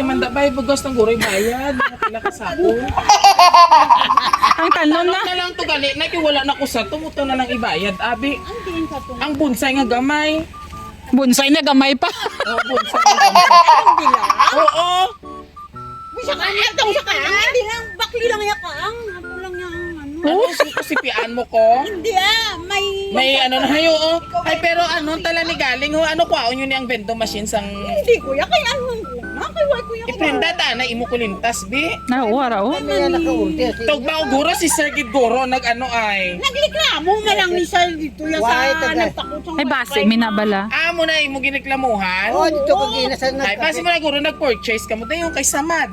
ka man dabay, bugas ng guroy bayad. Pila ka sa ako. Ang talon na. Na lang to gali, na wala na ko sa tumuto na nang ibayad. Abi, ang bunsay nga gamay. Bonsai na gamay pa. Oo, bunsay nga gamay. Oo. Bisa ka niya daw sa kanya. Hindi lang, bakli lang niya kaang. Ako lang niya ang ano. Ano, sipian mo ko? Hindi may... May ano na hayo, oh. Ay, pero ano, tala ni galing, ho. Ano kwaon yun yung vending machine sang... Hindi kuya, kay ano ko na. Kay why kuya ko. Iprenda ta na, imo kulintas, bi. Na, wara oh. Kaya nakaurti. Tugba guro si Sir Gid Guro, nag-ano ay. Nagliklamo na lang ni Sal dito ya Why, sa taga- nagtakot sa Ay base, minabala. Ah, mo na, imo giniklamuhan. Oo, dito ko ginasan Ay, pasi mo na guro, nag-purchase ka mo tayo kay Samad.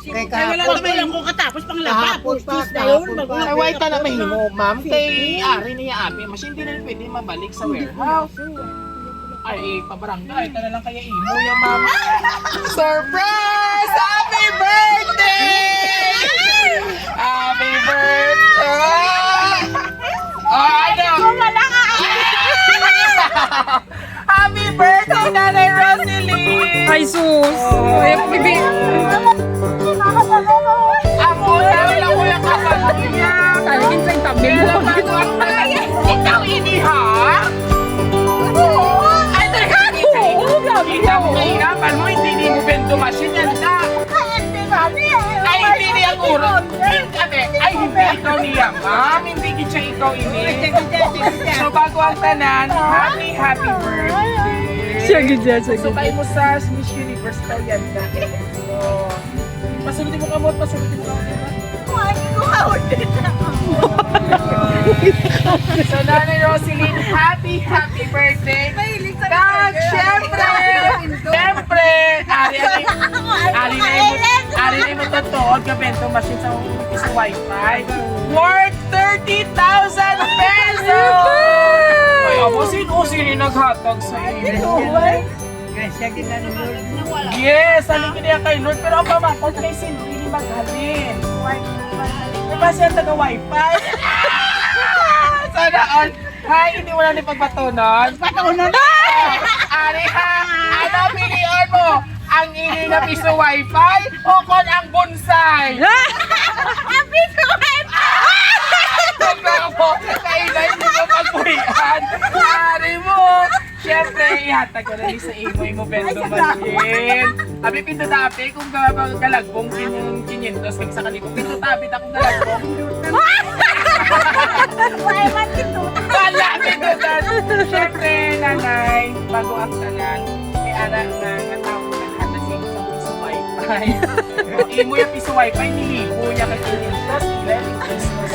Kay Ay, wala kahapon. na Wala ko katapos pang laba. Kahapon pa, Putis na yun. kahapon pa. Ay, why ta na mahimo, ma'am? Kay ari niya abi, mas hindi na pwede mabalik sa warehouse. Ay, pabarangay, ta na lang kaya imo ya, ma'am. Surprise! Happy birthday! Happy birthday! Ano? Happy birthday, Nanay Rosalie! Ay sus. Ay, bibi. Amo Pero bago ang ikaw ini ha? Oo! Ay, teka! Ikaw kahirapan mo, hindi mo bento machine yan na. Ay, hindi niya guro. Ay, hindi ikaw niya, ma'am. Hindi siya ikaw ini. So, bago ang tanan, happy birthday. Sige dyan, sige. So, kayo mo sa Miss Universe daw yan na. So, pasunodin mo kamot, pasunodin mo kamot. So, Nanay Roseline, happy birthday. Kag, syempre, ari na mo totoo, gabento machine sa is wifi. Worth 30,000 pesos! Ay, abo, sino naghatag sa iyo? Grasya kita ng Lord. Yes, alin kiniya kay Lord, pero ang pamakot kay Cindy maghalin. Diba siya taga-wifi? Sana all. Hi, hindi mo na pagpatunon. Patunan na! Ari ha, ano pilihan mo? Ang ini na piso wifi o kon ang bonsai? Ang piso wifi! Sobrang mo, kailan mo magpuhian. Ari mo. Siyempre, ihatag ko na sa imoy mo bendo machine. Abi pinto tabi kung galagbong 500 kag sa kanito. Pinto tabi akong galagbong. Why man ito? Wala pinto tabi. Siyempre, nanay, bago ang tanan, may anak na natawag naghatag sa piso wifi. O, imo yung piso wifi, niligo niya kag 500 ilan yung Christmas.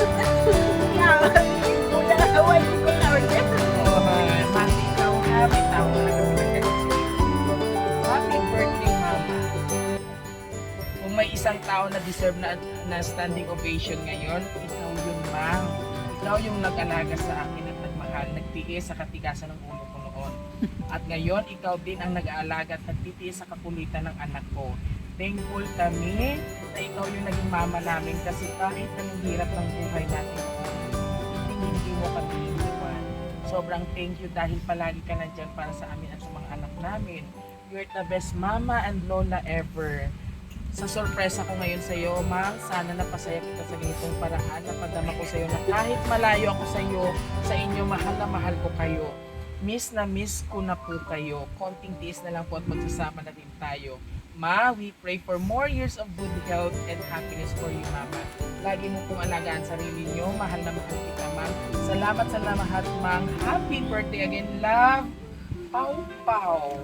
Happy birthday, Mama. Kung may isang tao na deserve na standing ovation ngayon, ikaw yun, Ma'am. Ikaw yung nag-alaga sa akin at nagmahal, nagtiis sa katigasan ng ulo ko noon. At ngayon, ikaw din ang nag-aalaga at nagtitiis sa kakulitan ng anak ko. Thankful kami na ikaw yung naging mama namin kasi kahit anong hirap ng buhay natin, hindi mo kami iniwan. Sobrang thank you dahil palagi ka nandyan para sa amin at sa mga anak namin. You're the best mama and lola ever. Sa sorpresa ko ngayon sa iyo, Ma, sana napasaya kita sa ganitong paraan. Napadama ko sa iyo na kahit malayo ako sa iyo, sa inyo, mahal na mahal ko kayo. Miss na miss ko na po kayo. Konting tiis na lang po at magsasama na din tayo. Ma, we pray for more years of good health and happiness for you, Mama. Lagi mo pong alagaan sarili niyo. Mahal na mahal kita, Ma'am. Salamat sa lahat, Ma'am. Happy birthday again, love. Pau Pau.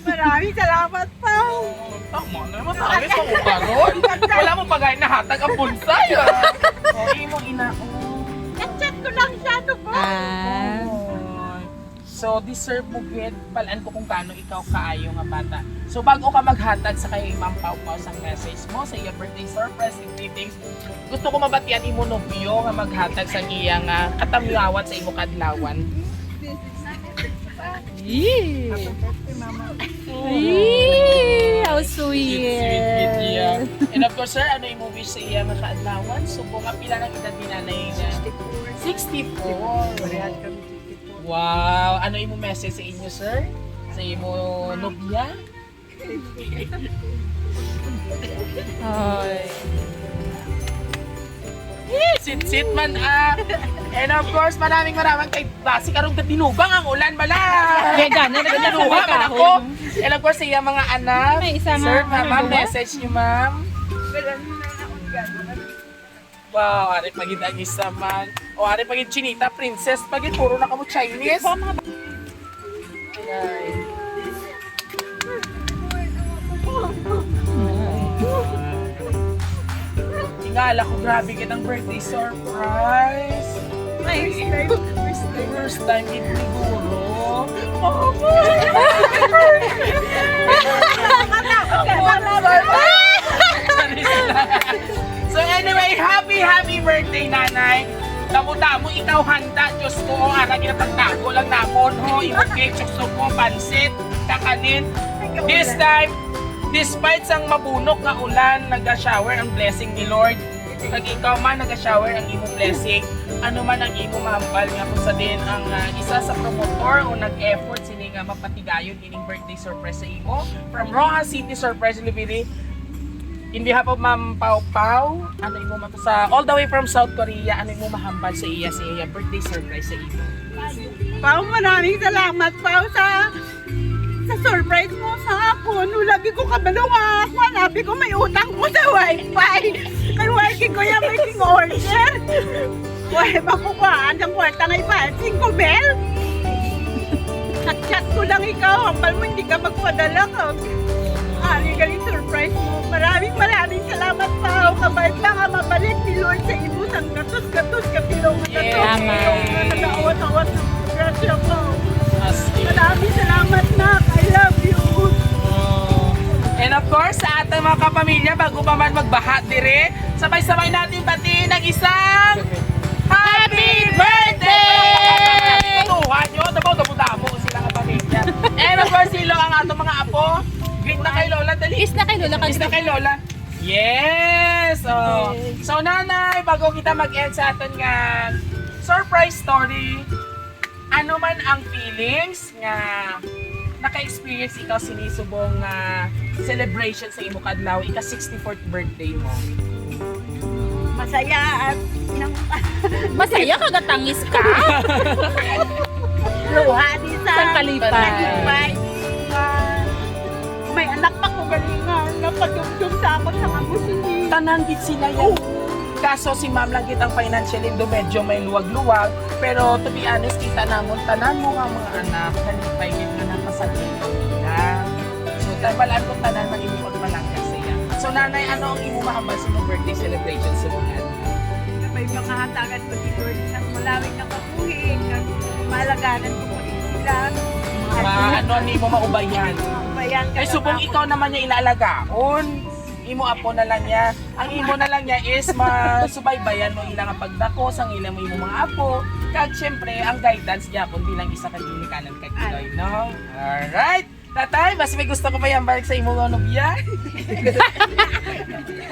Maraming salamat, Pao. Tama na naman tayo sa ukaron. Wala mo pagay na hatag ang bonsai. O, imo ina. Chat ko lang siya to, Pao. So, deserve mo gid palaan ko kung gaano ikaw kaayo nga bata. So, bago ka maghatag sa kay Ma'am Pau Pau sang message mo sa iya birthday surprise and greetings, gusto ko mabatian imo nobyo nga maghatag sa iya nga katamyawat sa imo kadlawan. Yee! How sweet! Sweet niya. And of course, sir, ano imo wish sa iya nga kadlawan? So, kung pila ng edad ni nanay na 64. Parehas kami 64. Wow! Ano imo message sa inyo, sir? Sa imo nobya? Ay. Sit man ah! And of course, maraming kay basi karong katinugang ang ulan bala! Kaya gano'n, Katinugang man ako! And of course, sa iya mga anak, May isa sir, nga, ma'am, ano ba? message niyo, ma'am. Wow, ari pagid ang isa man. O ari pagid chinita, princess, pagid puro na kamo Chinese. Ay. Tingala ko, grabe kitang birthday surprise. First time it siguro. So anyway, happy birthday, nanay. Damo-damo ikaw handa, Diyos ko, ara ginapagtago lang namon, ho, yung cake, chokso ko, pansit, kakanin. This time, despite sang mabunok nga ulan, nag-shower ang blessing ni Lord. Pag ikaw man nag-shower ang imo blessing, ano man ang imo mahambal nga kung sa din ang isa sa promotor o nag-effort sini nga mapatigayon ining birthday surprise sa imo from Rojas City Surprise Libili. in behalf of Ma'am Pau Pau, ano imo man to sa all the way from South Korea, ano imo mahambal sa iya birthday surprise sa iyo. Pao, maraming salamat, Pao, sa surprise mo sa ako. No, lagi ko kabalunga. Manabi ko may utang ko sa wifi. Kay wifi ko yung making order. Wala makukuhaan ng kwarta na ipahan. 5 bell. Chat ko lang ikaw. Hambal mo hindi ka magpadala ka. Galing surprise mo. Maraming salamat, Pao. Kabait lang ang mabalik ni Lord sa ibo. Sang gatos, kapilong na Yes. Tama. Nag-awat-awat ng grasya ko. As in. Maraming salamat, Nak. I love you. And of course, sa ating mga kapamilya, bago pa man magbaha dire, sabay-sabay natin batiin ng isang Happy Birthday! Tutuhan nyo, damo sila kapamilya. And of course, silo ang atong mga apo. Greet na kay Lola, dali. Is na kay Lola Is na kay Lola. Yes! Oh. So nanay, bago kita mag-end sa aton nga surprise story, ano man ang feelings nga naka-experience ikaw sinisubong celebration sa imo kadlaw, ika 64th birthday mo. Masaya at Masaya ka gatangis ka. luha di sa Sa kalipay. kalipay. May anak pa ko galingan. Napadumdum sa ako sa kamusin. Tanan gid sila yan. Kaso si ma'am lang kitang financially do medyo may luwag-luwag. Pero to be honest, kita namon tanan mo nga mga anak, kalipay gid nga napasagin nila. So tabalan ko tanan man imo pagmalangkas siya. So nanay, ano ang imo mahambal sa mong birthday celebration sa mga anak? May makahatagan ko si Lord sa malawig na kapuhin. Malaganan ko po sila. Ano ni mo maubayan? Bayan ka Ay subong ikaw naman niya ilaalagaon. Imo apo na lang niya. Ang imo na lang niya is masubaybayan mo ilang pagdako sang ilang mo imo mga apo. Kag syempre ang guidance niya kung bilang isa ka ginikanan kag Pinoy, no? Alright. Tatay, mas may gusto ko pa yung balik sa imo nga nobya.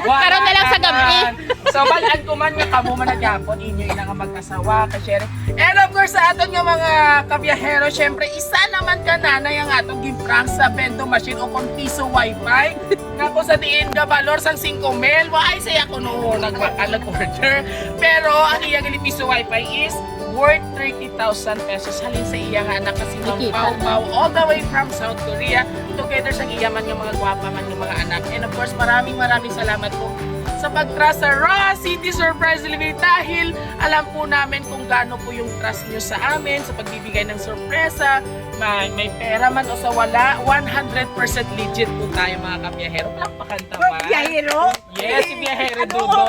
Karon na lang sa gabi. So balaan ko man nga kamo man nagyapon inyo ina nga mag-asawa ka share. And of course sa aton nga mga kabiyahero, syempre isa naman ka nanay ang atong gimprank sa bento machine o kung piso wifi. Nga ko sa diin ka valor sang 5,000. Ay saya ko no nagmakalag order. Pero ang iyang piso wifi is worth 30,000 pesos halin sa iyang anak kasi Ma'am Nikita. Pau all the way from South Korea together sa iyaman ng mga gwapa man ng mga anak. And of course maraming salamat po sa pag-trust sa Raw City Surprise Delivery dahil alam po namin kung gaano po yung trust niyo sa amin sa pagbibigay ng sorpresa. May pera man o sa wala, 100% legit po tayo mga kabiyahero. Palakpakan taman. Biyahero? Yes, si Biyahero Dudo.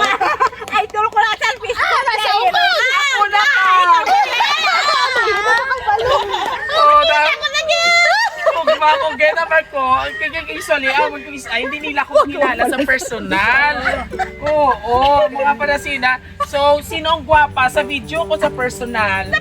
Idol ko lang sa Facebook. Biyahero. Ako na ka! Kung naman ko, usually, hindi nila ko kilala sa personal. Oo, mga parasina. So, sino ang gwapa sa video ko sa personal?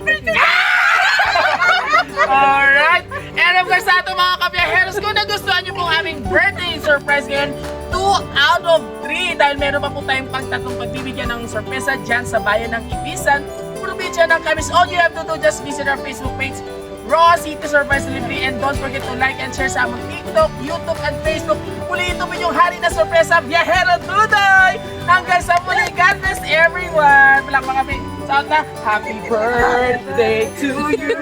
Alright. And of course, sa ato mga kabiyaheros, kung nagustuhan nyo pong aming birthday surprise ngayon, 2 out of 3 dahil meron pa po tayong pang-tatlong pagbibigyan ng sorpresa dyan sa bayan ng Ibisan. Probinsya ng Camis. All you have to do, just visit our Facebook page, Raw City Surprise Delivery, and don't forget to like and share sa among TikTok, YouTube, and Facebook. Muli ito po yung hari na sorpresa, Biyahero Dudoy! Hanggang sa muli, God bless everyone! Palakpak kami. Shout na, happy birthday to you!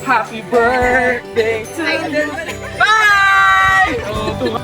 Happy birthday to you! Bye!